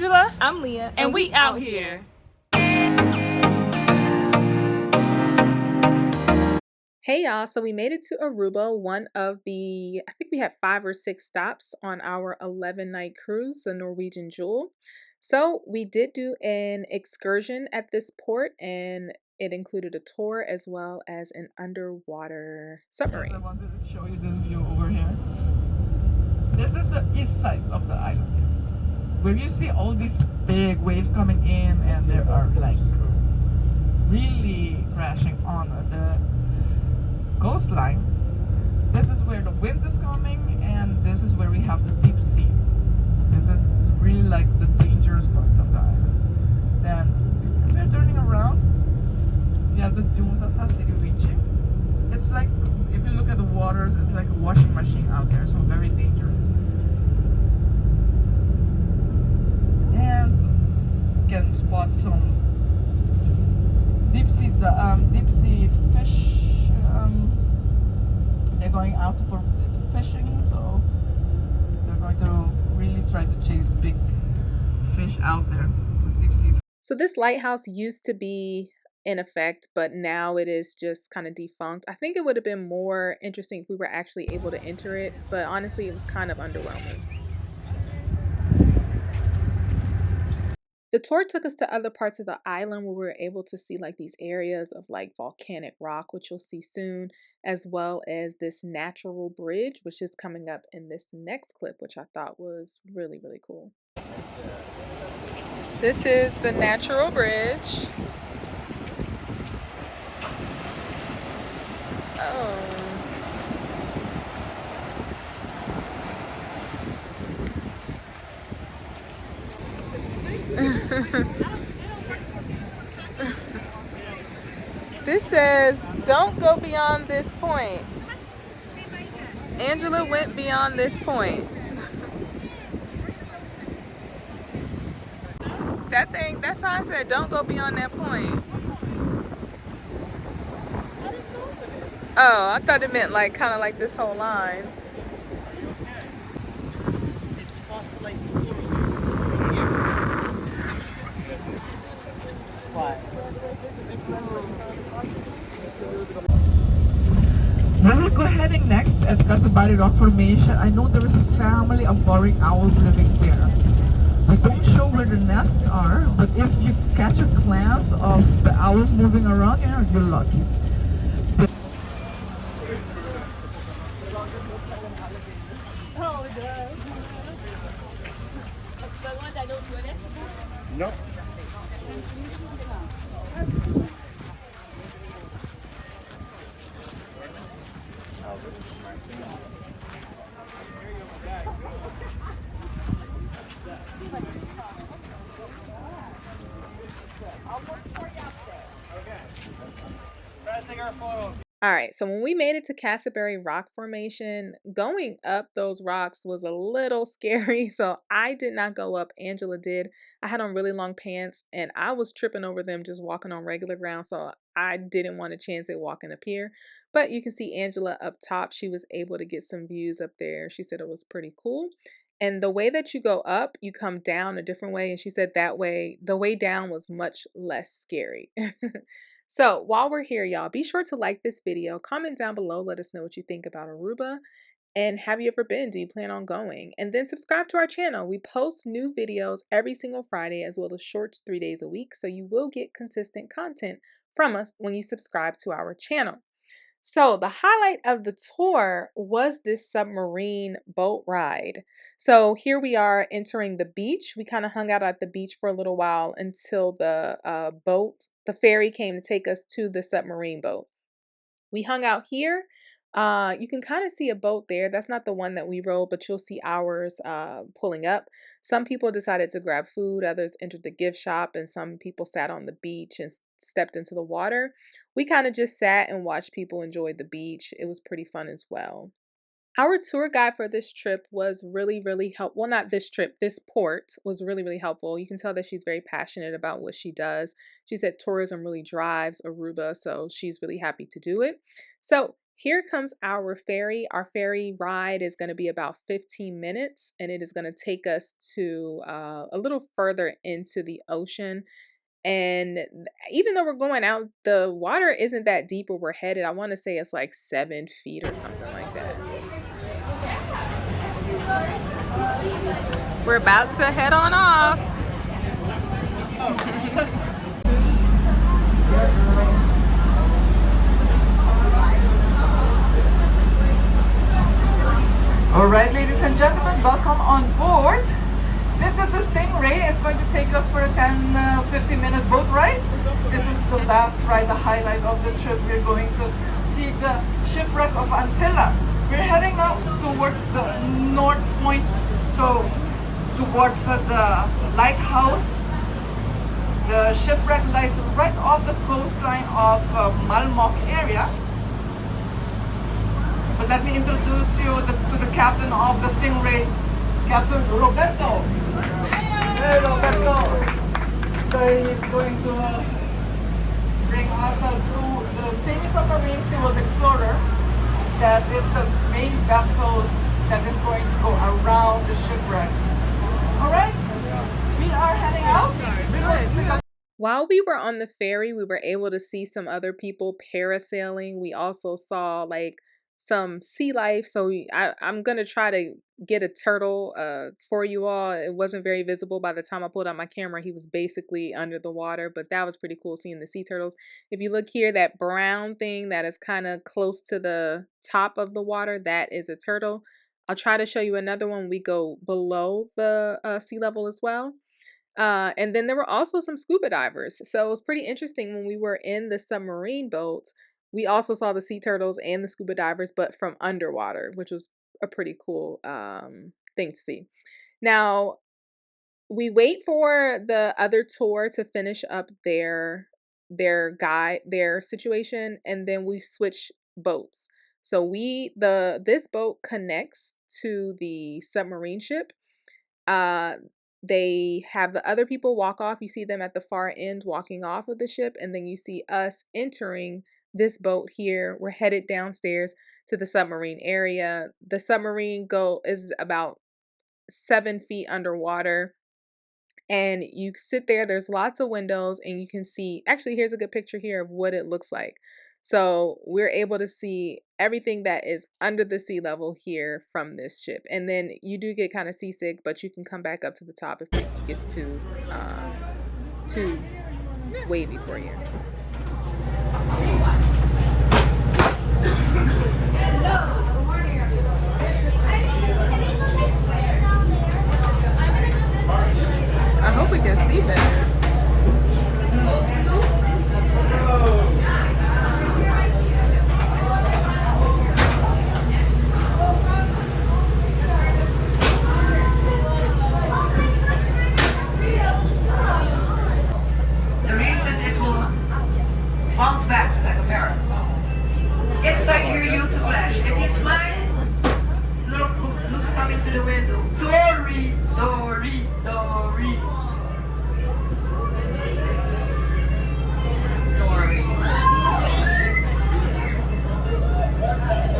Angela. I'm Leah. And we out here. Hey y'all, so we made it to Aruba, one of the, I think we had 5 or 6 stops on our 11-night cruise, the Norwegian Jewel. So we did do an excursion at this port, and it included a tour as well as an underwater submarine. Yes, I wanted to show you this view over here. This is the east side of the island, where you see all these big waves coming in, and they are like really crashing on the coastline. This is where the wind is coming, and this is where we have the deep sea. This is really like the dangerous part of the island. Then, as we're turning around, you have the dunes of Submarine. It's like, if you look at the waters, it's like a washing machine out there, so very dangerous. And you can spot some deep sea fish. They're going out for fishing, so they're going to really try to chase big fish out there with deep sea. So this lighthouse used to be in effect, but now it is just kind of defunct. I think it would have been more interesting if we were actually able to enter it, but honestly it was kind of underwhelming. The tour took us to other parts of the island where we were able to see like these areas of like volcanic rock, which you'll see soon, as well as this natural bridge, which is coming up in this next clip, which I thought was really, really cool. This is the natural bridge. Oh. This says, don't go beyond this point. Angela went beyond this point. That sign said, don't go beyond that point. Oh, I thought it meant like kind of like this whole line. It's fossilized. When we go heading next at Submarine Rock Formation, I know there is a family of boring owls living there. We don't show where the nests are, but if you catch a glance of the owls moving around, you're lucky. No. All right, so when we made it to Castleberry Rock Formation, going up those rocks was a little scary, so I did not go up. Angela did. I had on really long pants, and I was tripping over them just walking on regular ground, so I didn't want a chance at walking up here. But you can see Angela up top. She was able to get some views up there. She said it was pretty cool. And the way that you go up, you come down a different way, and she said that way, the way down was much less scary. So while we're here, y'all, be sure to like this video, comment down below, let us know what you think about Aruba, and have you ever been? Do you plan on going? And then subscribe to our channel. We post new videos every single Friday as well as shorts 3 days a week, so you will get consistent content from us when you subscribe to our channel. So the highlight of the tour was this submarine boat ride. So here we are entering the beach. We kind of hung out at the beach for a little while until the ferry came to take us to the submarine boat. We hung out here. You can kind of see a boat there. That's not the one that we rode, but you'll see ours pulling up. Some people decided to grab food, others entered the gift shop, and some people sat on the beach and stepped into the water. We kind of just sat and watched people enjoy the beach. It was pretty fun as well. Our tour guide for this trip was really, really helpful. Well, not this trip, this port was really, really helpful. You can tell that she's very passionate about what she does. She said tourism really drives Aruba, so she's really happy to do it. So here comes our ferry. Our ferry ride is going to be about 15 minutes, and it is going to take us to a little further into the ocean. And even though we're going out, the water isn't that deep where we're headed. I want to say it's like 7 feet or something like that. We're about to head on off. All right, ladies and gentlemen, welcome on board. This is the Stingray. It's going to take us for a 10-15-minute boat ride. This is the last ride, the highlight of the trip. We're going to see the shipwreck of Antilla. We're heading now towards the north point, so towards the lighthouse. The shipwreck lies right off the coastline of Malmok area. But let me introduce you to the captain of the Stingray, Captain Roberto. Hey, Roberto. So he's going to bring us to the semi-submarine SeaWorld Explorer. That is the main vessel that is going to go around the shipwreck. All right, we are heading out. While we were on the ferry, we were able to see some other people parasailing. We also saw like some sea life. So I'm going to try to get a turtle for you all. It wasn't very visible by the time I pulled out my camera. He was basically under the water, but that was pretty cool seeing the sea turtles. If you look here, that brown thing that is kind of close to the top of the water, that is a turtle. I'll try to show you another one. We go below the sea level as well. And then there were also some scuba divers. So it was pretty interesting when we were in the submarine boats. We also saw the sea turtles and the scuba divers, but from underwater, which was a pretty cool thing to see. Now, we wait for the other tour to finish up their situation, and then we switch boats. So this boat connects to the submarine ship. They have the other people walk off. You see them at the far end walking off of the ship, and then you see us entering this boat here. We're headed downstairs to the submarine area. The submarine is about 7 feet underwater, and you sit there. There's lots of windows, and you can see, actually, here's a good picture here of what it looks like. So we're able to see everything that is under the sea level here from this ship. And then you do get kind of seasick, but you can come back up to the top if it gets too wavy for you. I hope we can see better. The reason it will bounce back like a parrot. Inside here, use the flash. If you smile, look who's coming to the window. Dory, Dory, Dory. Dory.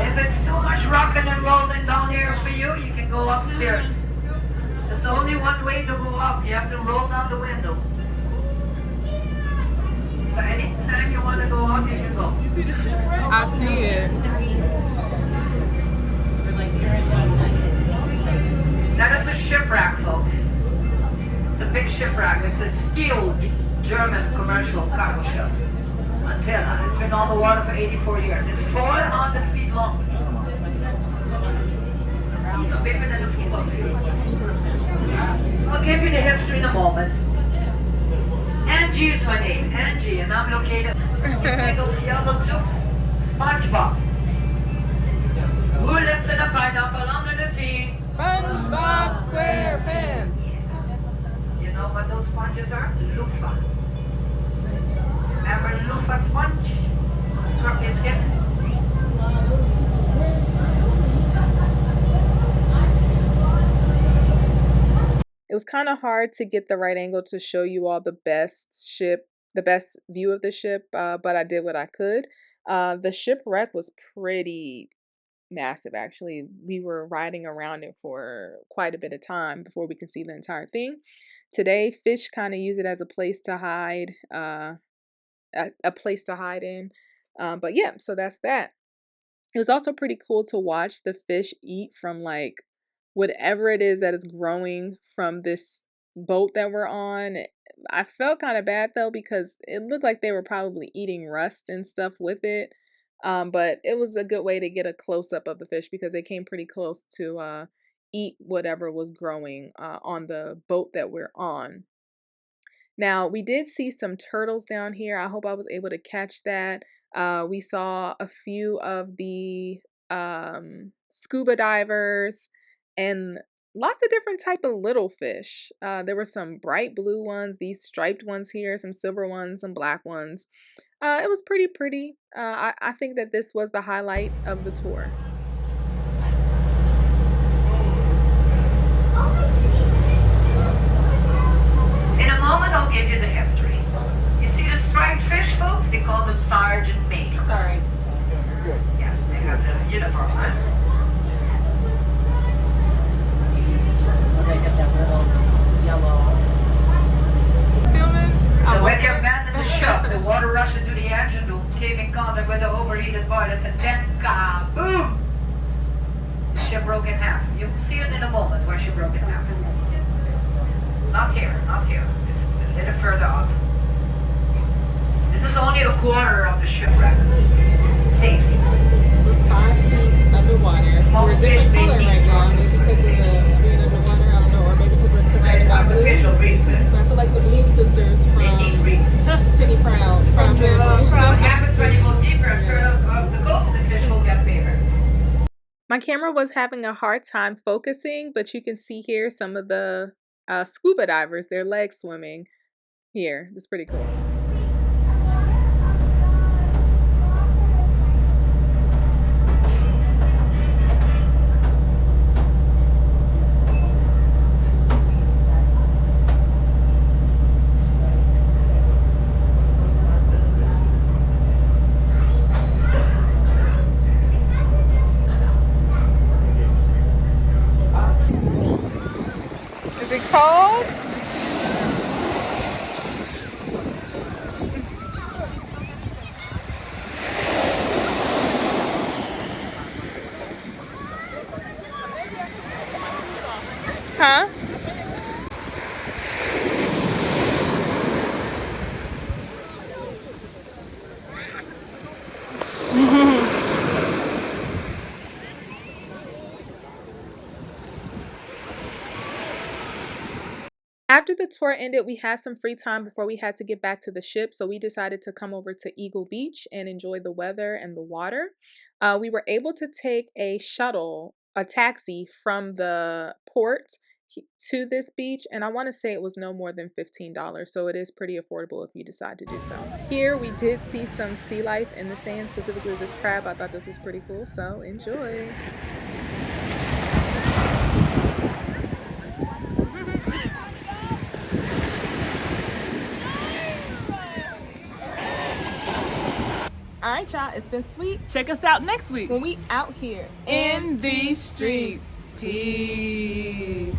If it's too much rocking and rolling down here for you, you can go upstairs. There's only one way to go up. You have to roll down the window. So anytime you want to go up, you can go. You see the shipwreck? I see it. That is a shipwreck, folks. It's a big shipwreck. It's a steel German commercial cargo ship. Antilla. It's been on the water for 84 years. It's 400 feet long. Bigger than a football field. I'll give you the history in a moment. Angie is my name, Angie, and I'm located in those yellow tubes. SpongeBob. Who lives in a pineapple under the sea? SpongeBob SquarePants. You know what those sponges are? Loofah. Remember loofah sponge? Scrub your skin. It was kind of hard to get the right angle to show you all the best view of the ship, but I did what I could. The shipwreck was pretty massive, actually. We were riding around it for quite a bit of time before we could see the entire thing. Today, fish kind of use it as a place to hide, a place to hide in. But yeah, so that's that. It was also pretty cool to watch the fish eat from like whatever it is that is growing from this boat that we're on. I felt kind of bad though because it looked like they were probably eating rust and stuff with it. But it was a good way to get a close up of the fish because they came pretty close to eat whatever was growing on the boat that we're on. Now, we did see some turtles down here. I hope I was able to catch that. We saw a few of the scuba divers and lots of different type of little fish. There were some bright blue ones, these striped ones here, some silver ones, some black ones. It was pretty pretty. I think that this was the highlight of the tour. In a moment, I'll give you the history. You see the striped fish, folks? They call them sergeant majors. Sorry. Yes, they have the uniform on. They get that little yellow. Filming? So when you abandon the ship, the water rushed into the engine room, came in contact with the overheated boilers, and then kaboom! The ship broke in half. You'll see it in a moment where she broke in half. Not here, not here. It's a little further up. This is only a quarter of the shipwreck. Safety. 5 feet underwater. Small We're a fish, different they color need right now, maybe sources because of the being underwater, I don't know, or maybe because we're surrounded by blue. Artificial reef. But I feel like the Blue Sisters from They need reefs. Penny Proud family. What happens when you go deeper and further of the coast, the fish will get bigger. My camera was having a hard time focusing, but you can see here some of the scuba divers, their leg swimming here. It's pretty cool. Is it cold? Huh? After the tour ended, we had some free time before we had to get back to the ship, so we decided to come over to Eagle Beach and enjoy the weather and the water. We were able to take a shuttle, a taxi from the port to this beach, and I want to say it was no more than $15, so it is pretty affordable if you decide to do so. Here we did see some sea life in the sand, specifically this crab. I thought this was pretty cool, so enjoy. All right, y'all, it's been sweet. Check us out next week When we out here in these streets. Peace.